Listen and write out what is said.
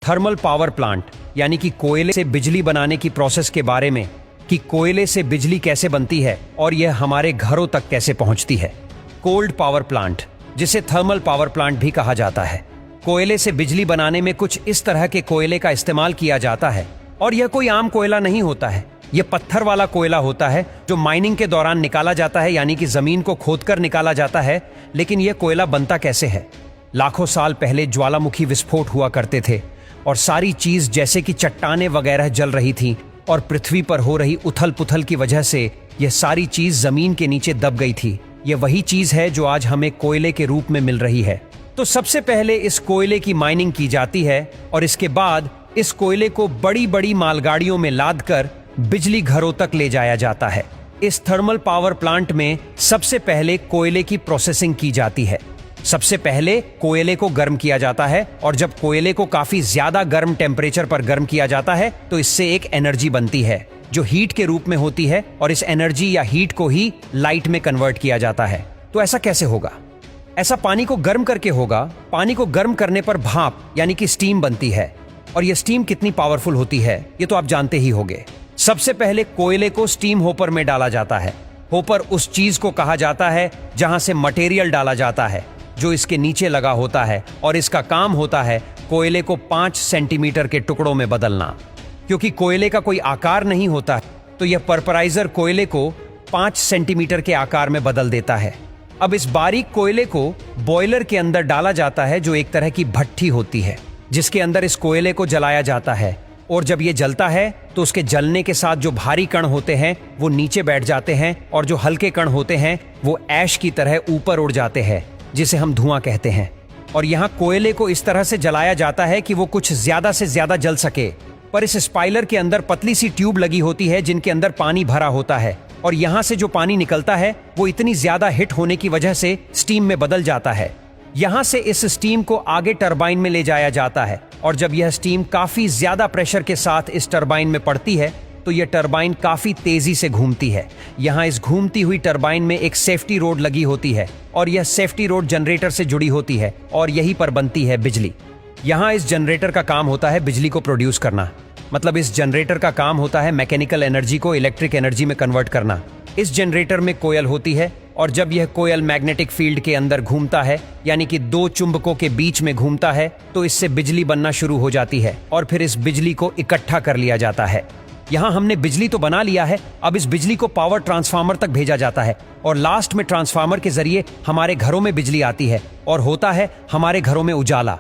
Thermal power plant यानी कि कोयले से बिजली बनाने की प्रोसेस के बारे में कि कोयले से बिजली कैसे बनती है और यह हमारे घरों तक कैसे पहुंचती है। कोल्ड पावर प्लांट, जिसे थर्मल पावर प्लांट भी कहा जाता है, कोयले से बिजली बनाने में कुछ इस तरह के कोयले का इस्तेमाल किया जाता है और यह कोई आम कोयला नहीं होता है। यह पत्थर वाला कोयला होता है जो माइनिंग के दौरान निकाला जाता है, यानी कि जमीन को खोदकर निकाला जाता है। लेकिन यह कोयला बनता कैसे है? लाखों साल पहले ज्वालामुखी विस्फोट हुआ करते थे और सारी चीज जैसे कि चट्टानें वगैरह जल रही थी और पृथ्वी पर हो रही उथल पुथल की वजह से यह सारी चीज जमीन के नीचे दब गई थी। यह वही चीज है जो आज हमें कोयले के रूप में मिल रही है। तो सबसे पहले इस कोयले की माइनिंग की जाती है और इसके बाद इस कोयले को बड़ी बड़ी मालगाड़ियों में लाद कर बिजली घरों तक ले जाया जाता है। इस थर्मल पावर प्लांट में सबसे पहले कोयले की प्रोसेसिंग की जाती है। सबसे पहले कोयले को गर्म किया जाता है और जब कोयले को काफी ज्यादा गर्म टेम्परेचर पर गर्म किया जाता है तो इससे एक एनर्जी बनती है जो हीट के रूप में होती है और इस एनर्जी या हीट को ही लाइट में कन्वर्ट किया जाता है। तो ऐसा कैसे होगा? ऐसा पानी को गर्म करके होगा। पानी को गर्म करने पर भाप यानी कि स्टीम बनती है और यह स्टीम कितनी पावरफुल होती है ये तो आप जानते ही होंगे। सबसे पहले कोयले को स्टीम होपर में डाला जाता है। होपर उस चीज को कहा जाता है जहां से मटेरियल डाला जाता है जो इसके नीचे लगा होता है और इसका काम होता है कोयले को 5 सेंटीमीटर के टुकड़ों में बदलना। क्योंकि कोयले का कोई आकार नहीं होता तो यह परपराइजर कोयले को 5 सेंटीमीटर के आकार में बदल देता है। अब इस बारीक कोयले को बॉयलर के अंदर डाला जाता है जो एक तरह की भट्ठी होती है जिसके अंदर इस कोयले को जलाया जाता है और जब ये जलता है तो उसके जलने के साथ जो भारी कण होते हैं वो नीचे बैठ जाते हैं और जो हल्के कण होते हैं वो ऐश की तरह ऊपर उड़ जाते हैं जिसे हम धुआं कहते हैं। और यहाँ कोयले को इस तरह से जलाया जाता है कि वो कुछ ज्यादा से ज्यादा जल सके। पर इस स्पाइलर के अंदर पतली सी ट्यूब लगी होती है जिनके अंदर पानी भरा होता है और यहाँ से जो पानी निकलता है वो इतनी ज्यादा हिट होने की वजह से स्टीम में बदल जाता है। यहाँ से इस स्टीम को आगे टरबाइन में ले जाया जाता है और जब यह स्टीम काफी ज्यादा प्रेशर के साथ इस टरबाइन में पड़ती है तो यह टरबाइन काफी तेजी से घूमती है। यहाँ इस घूमती हुई टरबाइन में एक सेफ्टी रोड लगी होती है और यह सेफ्टी रोड जनरेटर से जुड़ी होती है और यहीं पर बनती है बिजली। यहाँ इस जनरेटर का काम होता है बिजली को प्रोड्यूस करना, मतलब इस जनरेटर का काम होता है मैकेनिकल एनर्जी को इलेक्ट्रिक एनर्जी में कन्वर्ट करना। इस जनरेटर में कोयल होती है और जब यह कोयल मैग्नेटिक फील्ड के अंदर घूमता है यानी कि 2 चुंबकों के बीच में घूमता है तो इससे बिजली बनना शुरू हो जाती है और फिर इस बिजली को इकट्ठा कर लिया जाता है। यहाँ हमने बिजली तो बना लिया है, अब इस बिजली को पावर ट्रांसफार्मर तक भेजा जाता है और लास्ट में ट्रांसफार्मर के जरिए हमारे घरों में बिजली आती है और होता है हमारे घरों में उजाला।